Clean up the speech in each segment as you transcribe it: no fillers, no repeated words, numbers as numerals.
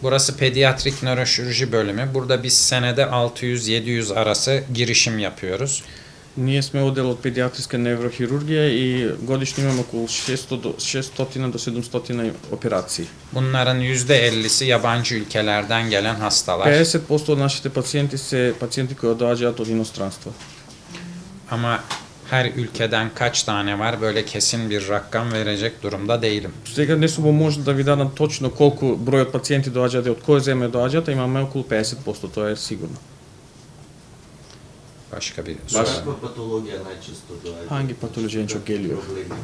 Burası pediatrik nöroşirurji bölümü. Burada biz senede 600-700 arası girişim yapıyoruz. Ние сме отдел от педиатрска неврохирургия и годишно имаме около 600 до 700 операции. Bunların %50'si yabancı ülkelerden gelen hastalar. 50% от нашите пациенти се пациенти кои доаѓаат од иностранство. Ama her ülkeden kaç tane var böyle kesin bir rakam verecek durumda değilim. Сега не сум може да ви дадам точно колку број од пациенти доаѓаат и од која земја доаѓаат, имаме околу 50%, тоа е сигурно. Başka bir soru. Каква патологија најчесто доаѓа? Hangi patoloji çok geliyor? Проблеми.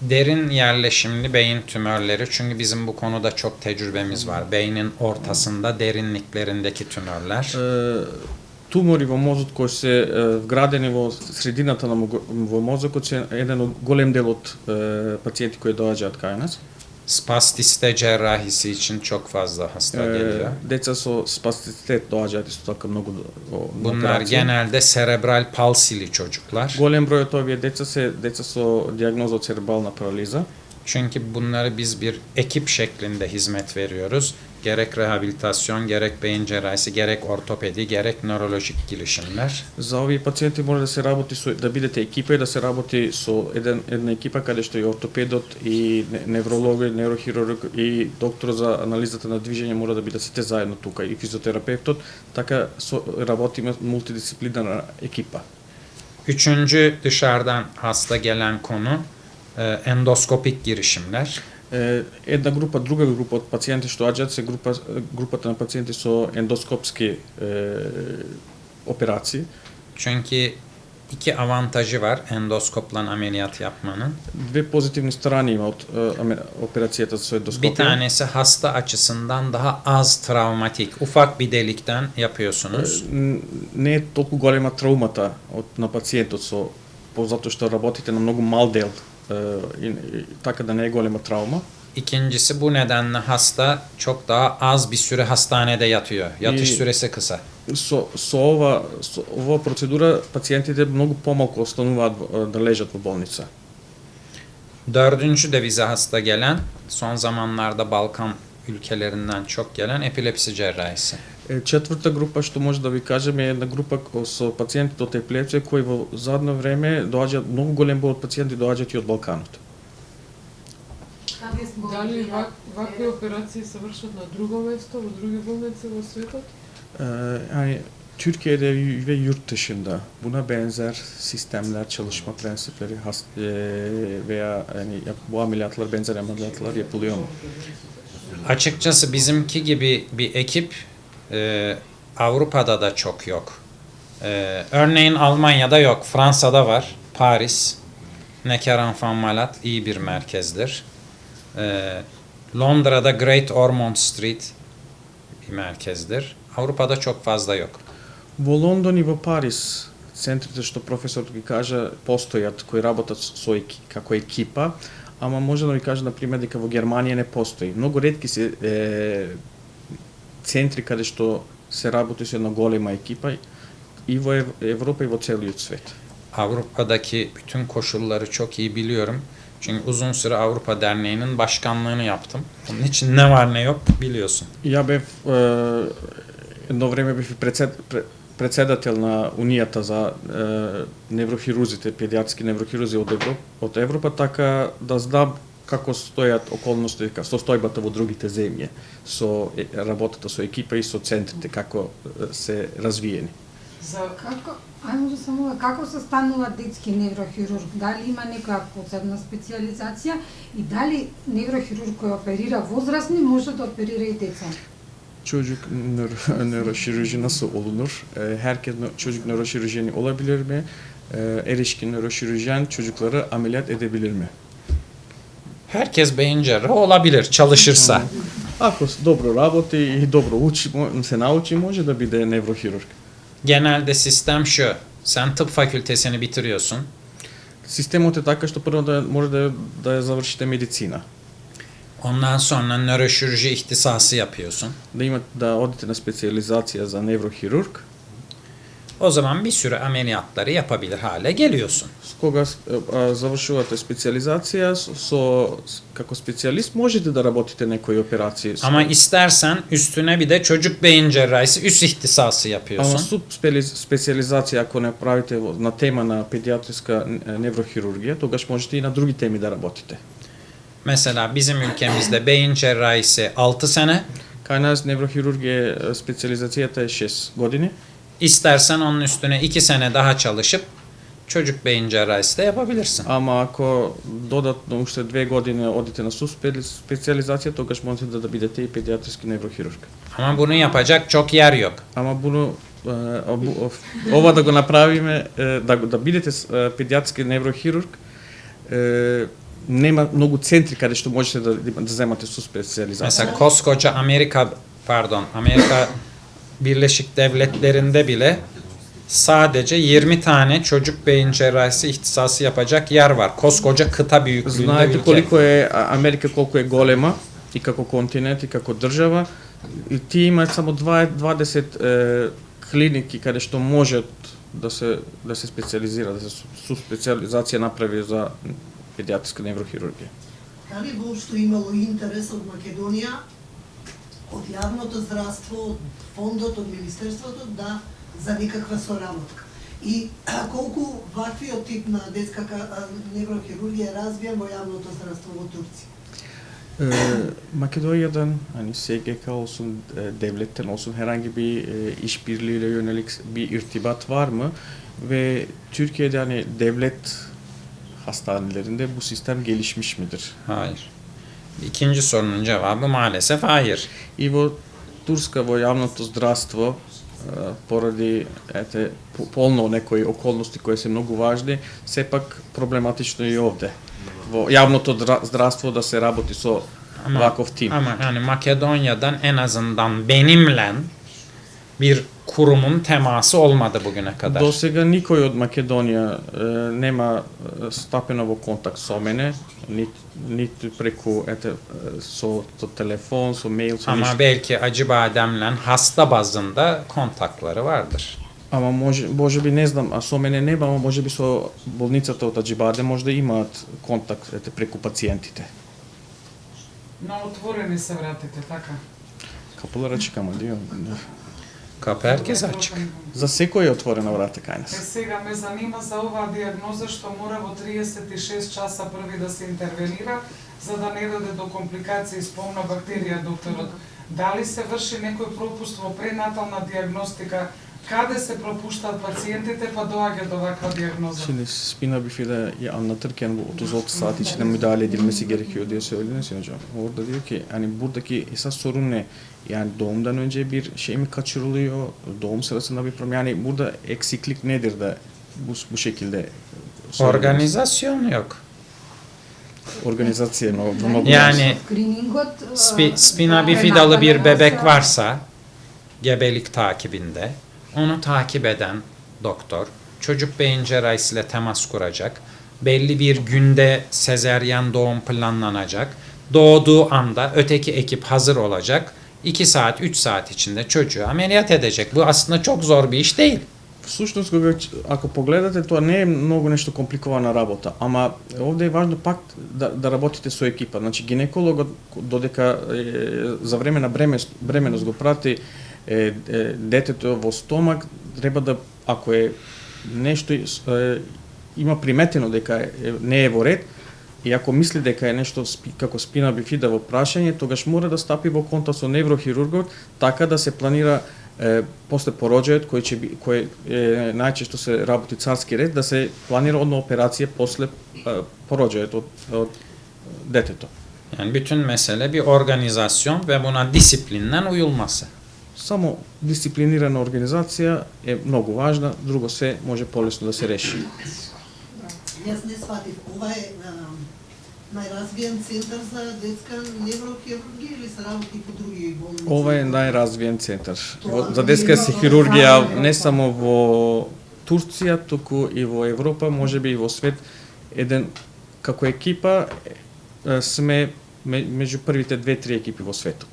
Derin yerleşimli beyin tümörleri, çünkü bizim bu konuda çok tecrübemiz var. Beynin ortasında derinliklerindeki tümörler. Тумори во мозот кои се вградени во средината во мозокот се еден од голем дел од пациенти кои доаѓаат кај нас. Spastiste cerrahisi için çok fazla hasta geliyor. Деца со спастицитет доаѓаат исто така многу на Bunlar операција. genelde serebral palsili çocuklar. Голем број од овие деца се деца со дијагноза од церебрална парализа. Çünkü bunları biz bir ekip şeklinde hizmet veriyoruz. Gerek rehabilitasyon, gerek beyin cerrahisi, gerek ortopedi, gerek nörolojik girişimler. За овие пациенти може да се работи со да бидете екипа и да се работи со една екипа каде што и ортопедот и неврологот, нейрохирург и доктор за анализата на движење мора да бидат сите заедно тука и физиотерапевтот, така работиме мултидисциплинарна екипа. Üçüncü dışarıdan hasta gelen konu endoskopik girişimler. Една група, друга група од пациенти што доаѓаат се групата на пациенти со ендоскопски операции. Çünkü iki avantajı var endoskopla ameliyat yapmanın. Две позитивни страни има од операцијата со ендоскопија. Bir tanesi hasta açısından daha az travmatik. Ufak bir delikten yapıyorsunuz. Не е толку голема траумата на пациентот затоа што работите на многу мал дел така да не е голема травма. İkincisi, bu nedenle hasta çok daha az bir süre hastanede yatıyor. Yatış süresi kısa. Со ова процедура пациентите многу помалку остануваат да лежат во болница. Dördüncü de bize hasta gelen, son zamanlarda Balkan ülkelerinden çok gelen epilepsi cerrahisi. Четврта група што може да ви кажем е една група со пациенти од епилепсија кои во задно време доаѓаат многу голем број од пациенти доаѓаат и од Балканот. Дали вакви операции се вршат на друго место, во други болници во светот? Yani Türkiye'de ve yurt dışında buna benzer sistemler, çalışma prensipleri veya yani bu ameliyatlar, benzer ameliyatlar yapılıyor mu? Açıkçası bizimki gibi bir ekip Avrupa'da da çok yok. Örneğin Almanya'da yok, Fransa'da var, Paris, Necker-Enfant-Malade iyi bir merkezdir. Londra'da Great Ormond Street bir merkezdir. Avrupa'da çok fazla yok. Во Лондон и во Парис центрите што професорот ги кажа постојат кои работат како екипа, ама може да ви кажа на пример дека во Германија не постои. Многу ретки се центри каде што се работи со една голема екипа и во Европа и во целиот свет. Avrupa'daki bütün koşulları çok iyi biliyorum. Çünkü uzun süre Avrupa Derneği'nin başkanlığını yaptım. Onun için ne var ne yok biliyorsun. Ја бев едно време бев председател на Унијата за неврохирурзите, педиатриски неврохирузи од Европа, така да знам како стојат околности, состојбата во другите земји, со работата со екипа и со центрите, како се развиени. Како се станува детски неврохирург? Дали има некоја посебна специјализација и дали неврохирург кој оперира возрастни може да оперира и деца? Çocuk nöroşirurji nasıl olunur? Herkes çocuk nöroşirurjeni olabilir mi? Erişkin nöroşirurjen çocukları ameliyat edebilir mi? Herkes beyin cerrahı olabilir çalışırsa. Ако добро работи и добро учи, се научи, може да биде неврохирург. Genelde sistem şu. Sen tıp fakültesini bitiriyorsun. Системот е така што прво да може да ја завршите медицина. Ondan sonra nöroşirurji ihtisası yapıyorsun. Да одите на специјализација за неврохирург. O zaman bir sürü ameliyatları yapabilir hale geliyorsun. С кога завршувате специализација како специјалист можете да работите некои операции. Ama istersen üstüne bir de çocuk beyin cerrahisi üst ihtisası Ама yapıyorsun. суб специализација ако не правите на тема на педиатриска неврохирургија, тогаш можете и на други теми да работите. Mesela bizim ülkemizde beyin cerrahisi 6 sene. Кај нас неврохирургија специализацијата е 6 години. İstersen onun üstüne 2 sene daha çalışıp çocuk beyin cerrahisi de yapabilirsin. Ама ако додатно уште 2 години одите на специализација, тогаш можете да бидете и педиатриски неврохирург. Ama bunu yapacak çok yer yok. Ама ова да го направиме, да бидете педиатриски неврохирург, нема многу центри каде што можете да земате со специализација. Mesela koskoca Amerika Birleşik Devletleri'nde bile sadece 20 tane çocuk beyin cerrahisi ihtisası yapacak yer var. Koskoca kıta büyüklüğünde Знаете ülke. колико е Америка, колку е голема и како континент и како држава, и тие имаат само 20 клиники каде што можат да се специализира, да се специализација направи за педиатриска неврохирургија. Дали воопшто имало интерес од Македонија, од јавното здравство, од фондот, од министерството за некаква соработка? И колку ваквиот тип на детска неврохирургија е развиен во јавното здравство во Турција? Makedonya'dan hani SGK olsun, devletten olsun herhangi bir işbirliğiyle yönelik bir irtibat var mı? Ve Türkiye'de hani devlet hastanelerinde bu sistem gelişmiş midir? Hayır. İkinci sorunun cevabı maalesef hayır. И во Турска во јавното здравство поради полно некои околности кои се многу важни, сепак проблематично и овде. Во јавното здравство да се работи со ваков тим. Ama yani Makedonya'dan en azından benimle bir kurumun teması olmadı bugüne kadar. До сега никој од Македонија нема стапено во контакт со мене, ниту преку со телефон, со мејл, со Ama ништо. belki Acıbadem'le hasta bazında kontakları vardır. Ама може би не знам, а со мене нема, ама може би со болницата од Аџибаде може да имаат контакт преку пациентите. Но отворени се вратите, така? Капула речи кама дио. Kapı herkes açık. За секој е отворена врата кај Е, нас. сега ме занима за оваа диагноза што мора во 36 часа први да се интервенира за да не даде до компликации спомна бактерија докторот. Дали се врши некој пропуст во пренатална диагностика? Каде се пропуштаат пациентите па доаѓа до ваква диагноза? Şimdi spina bifida anlatırken bu 36 saat içinde müdahale edilmesi gerekiyor diye söylediniz ya hocam. Orada diyor ki hani buradaki esas sorun ne? Yani doğumdan önce bir şey mi kaçırılıyor? Doğum sırasında bir problem. Yani burada eksiklik nedir de bu şekilde söylediniz? Organizasyon yok. Organizasyon o. Yani Скринингот spina bifidalı bir bebek varsa gebelik takibinde onu takip eden doktor çocuk beyin cerrahisiyle temas kuracak. Belli bir günde sezeryen doğum planlanacak. Doğduğu anda öteki ekip hazır olacak. 2 saat, 3 saat içinde çocuğu ameliyat edecek. Bu aslında çok zor bir iş değil. Всушност, ако погледате, тоа не е многу нешто компликована работа, ама овде е важно пак да работите со екипа. Значи, гинекологот, додека за време на бременост го прати детето во стомак, треба да, ако е нешто има приметено дека не е во ред, и ако мисли дека е нешто како спина бифида во прашање, тогаш мора да стапи во контакт со неврохирургот, така да се планира после пороđајот кој најчесто се работи царски ред, да се планира одна операција после пороđајот од детето. Yani bütün mesele bir organizasyon ve buna disiplinle uyulması. Само дисциплинирана организација е многу важна, друго се може полесно да се реши. Јас не сватив, ова е најразвиен центар за детска неврохирургија или се работи по други болници? Ова е најразвиен центар за детска хирургија не само во Турција, туку и во Европа, можеби и во свет. Еден како екипа сме меѓу првите 2-3 екипи во светот.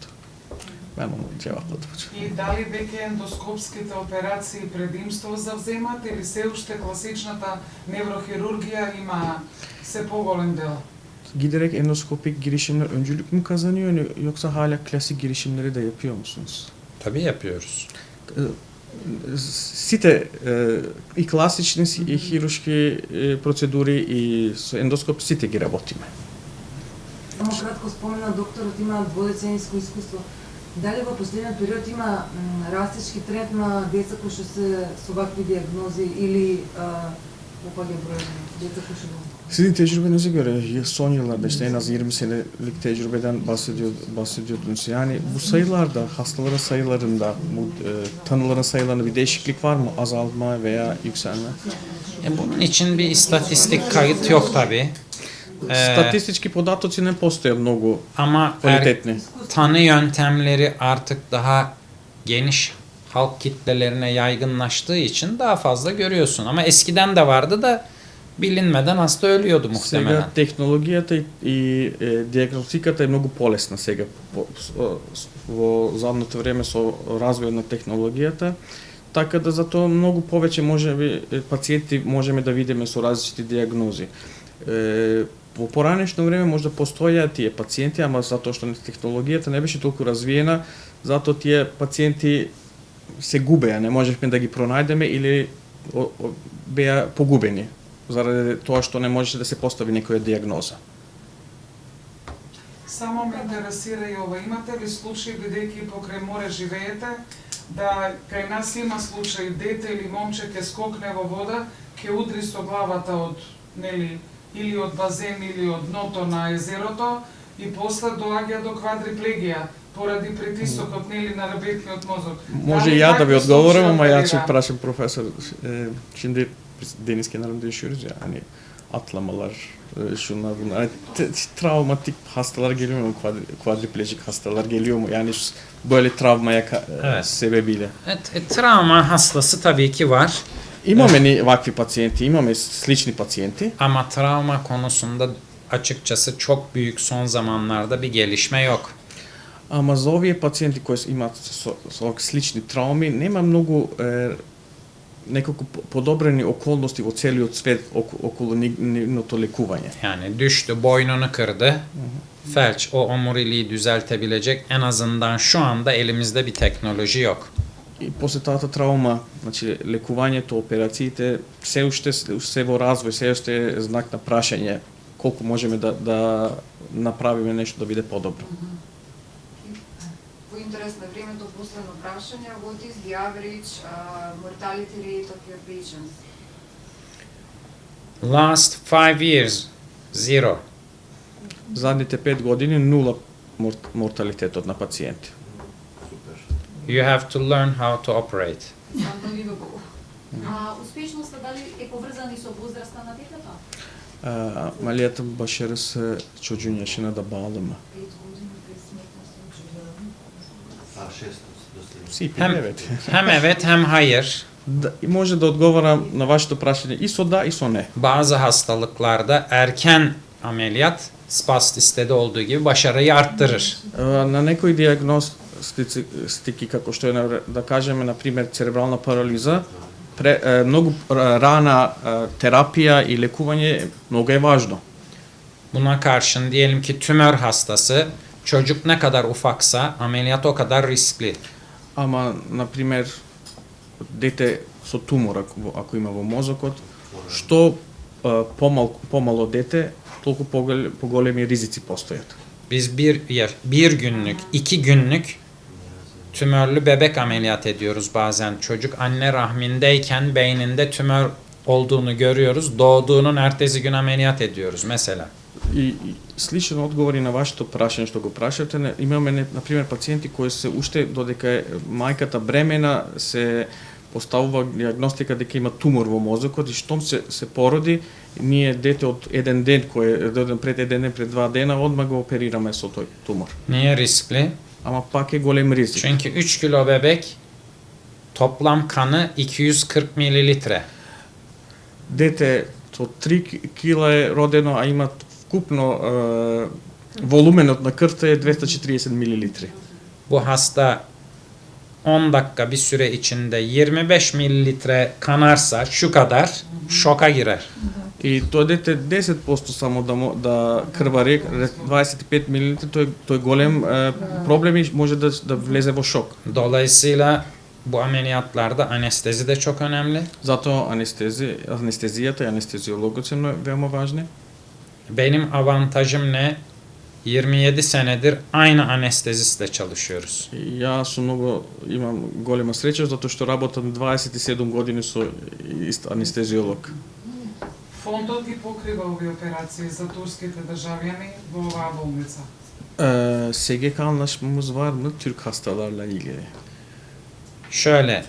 Ено џева поточно. И дали веќе ендоскопските операции предимство завземат или се уште класичната неврохирургија има се поголем дел? Giderek endoskopik girişimler öncülük mü kazanıyor yoksa hala klasik girişimleri de yapıyor musunuz? Tabii yapıyoruz. Сите и класични и хируршки процедури и со ендоскоп сите ги работиме. Само кратко спомена докторот има дводецениско искуство. Дали во последниот период има растечки тренд на деца кои што се со вакви диагнози или опаѓа бројот на деца кои што Sizin tecrübenize göre son yıllarda işte en az 20 senelik tecrübeden bahsediyordunuz. Yani bu sayılarda, hastaların sayılarında, bu tanıların sayılarında bir değişiklik var mı? Azalma veya yükselme? Bunun için bir istatistik kayıt yok tabii. Statistički podaci ne postoje mnogo Ama kvalitetni. tanı yöntemleri artık daha geniş halk kitlelerine yaygınlaştığı için daha fazla görüyorsun. Ama eskiden de vardı da bilinmeden hasta ölüyordu muhtemelen. Сега технологијата и диагностиката е многу полесна сега во задното време со развојот на технологијата, така да затоа многу повеќе можеби пациенти можеме да видиме со различити диагнози. Во поранешно време може да постојаат тие пациенти, ама затоа што технологијата не беше толку развиена, затоа тие пациенти се губеа, не можевме да ги пронајдеме или беа погубени заради тоа што не можеше да се постави некоја диагноза. Само ме интересира и ова. Имате ли случаи, бидејќи покрај море живеете, да кај нас има случаи дете или момче ке скокне во вода, ке удри со главата од, нели, или од базен или од дното на езерото и после доаѓа до квадриплегија поради притисокот, нели, на ребетниот мозок? Може ја да ви одговорам, ама ја ќе прашам професор. Şimdi deniz kenarında yaşıyoruz ya, hani atlamalar, şunlar bunlar. Travmatik hastalar geliyor mu? Kvadriplejik hastalar geliyor mu? Yani böyle travmaya Evet. sebebiyle. Travma hastası tabii ki var. Imamo ni ovakvi pacijenti, imamo slični pacijenti. Ama travma konusunda açıkçası çok büyük son zamanlarda bir gelişme yok. Ама за овие пациенти кои имаат со слични трауми, нема многу неколку подобрени околности во целиот свет околу нивното лекување. Yani düştü, boynunu kırdı. Felç o omuriliği düzeltebilecek en azından şu anda elimizde bir teknoloji yok. И после таа траума, значи лекувањето, операциите се уште се во развој, се уште е знак на прашање колку можеме да направиме нешто да биде подобро. Во интерес на времето, последно прашање, what is the average mortality rate of your patients? Last 5 years, 0. Задните 5 години нула морталитетот на пациенти. You have to learn how to operate. Успешноста дали е поврзана и со возраста на детето? Малијата башарысы çocuğun yaşına da bağlı mı? 5 години пред смртност на човек. 6 до 7. Hem, Evet. hem evet hem hayır. И може да одговорам на вашето прашање и со да и со не. Bazı hastalıklarda erken ameliyat spastistede olduğu gibi başarıyı arttırır. На некои диагностики како што е да кажеме на пример церебрална парализа, многу рана терапија и лекување многу е важно. Buna karşın diyelim ki tümör hastası, çocuk ne kadar ufaksa ameliyat o kadar riskli. Ама на пример дете со тумор ако има во мозокот, што помало дете, толку поголеми ризици постојат. Biz bir günlük, 2 günlük tümörlü bebek ameliyat ediyoruz bazen. Çocuk anne rahmindeyken beyninde tümör olduğunu görüyoruz. Doğduğunun ertesi gün ameliyat ediyoruz mesela. И сличен одговор и на вашето прашање што го прашате, имаме на пример пациенти кои се уште додека е мајката бремена се поставува диагностика дека има тумор во мозокот и штом се породи, ние дете од еден ден кој е пред еден ден, пред 2 дена, одма го оперираме со тој тумор. Niye riskli? Ама пак е голем ризик. Çünkü 3 kilo bebek toplam kanı 240 mililitre. Дете со 3 кила е родено, а има вкупно волуменот на крвта е 240 милилитри. Bu hasta 10 dakika bir süre içinde 25 mililitre kanarsa şu kadar şoka girer. И тоа дете 10% само да крвари, 25 мл, тој голем проблем и може да влезе во шок. Dolayısıyla bu ameliyatlarda anestezi de çok önemli. Затоа анестезијата и анестезиологот се веома важни. Benim avantajım ne? 27 senedir aynı anestezistle çalışıyoruz. И Јас сум многу имам голема среќа затоа што работам 27 години со ист анестезиолог. Фондот ги покрива овие операции за турските државјани во оваа болница. SGK anlaşmamız var mı Türk hastalarla ilgili? Şöyle,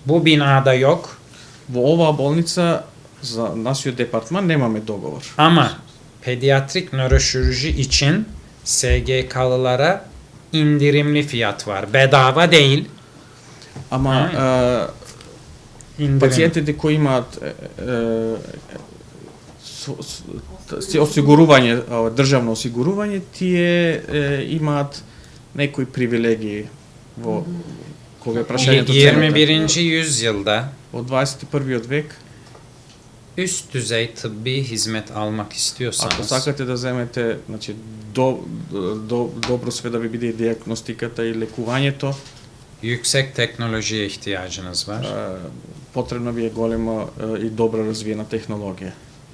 bu binada yok Во оваа болница за нашиот департман немаме договор. ama pediatrik nöroşirurji için SGK'lılara indirimli fiyat var. Bedava değil. Ама İndirim. пациентите кои имаат осигурување, државно осигурување, тие имаат некои привилегии во кога е прашањето 21. yüzyılda во 21 век. üst düzey tıbbi hizmet almak Ако istiyorsanız сакате да земете, значи добро све да ви биде диагностиката и лекувањето, yüksek teknolojiye ihtiyacınız var. потребна ви е голема и добра развиена технологија.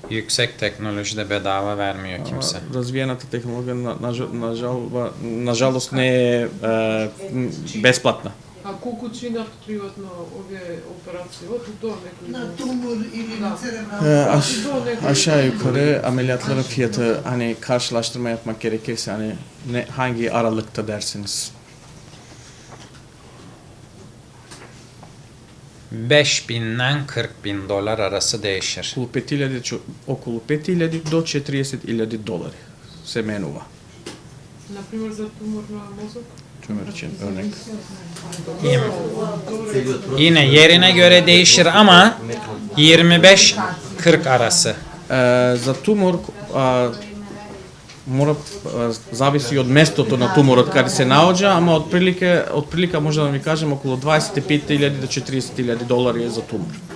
Yüksek teknoloji de bedava vermiyor kimse. Развиената технологија нажалост не е бесплатна. А колку чинат приватно овие операции? Од тоа некој На тумор или на церебрална Aşağı yukarı ameliyatların fiyatı hani karşılaştırma yapmak gerekirse hani hangi aralıkta dersiniz? 5.000'den 40.000 dolar arası değişir. Околу 5000 до 40.000 долари се менува. например за тумор на мозок? Tümör için örnek. Yine yerine göre değişir ama 25-40 arası. За тумор мора зависи од местото на туморот каде се наоѓа, ама отприлика може да ви кажем околу 25.000 до 40.000 долари е за тумор.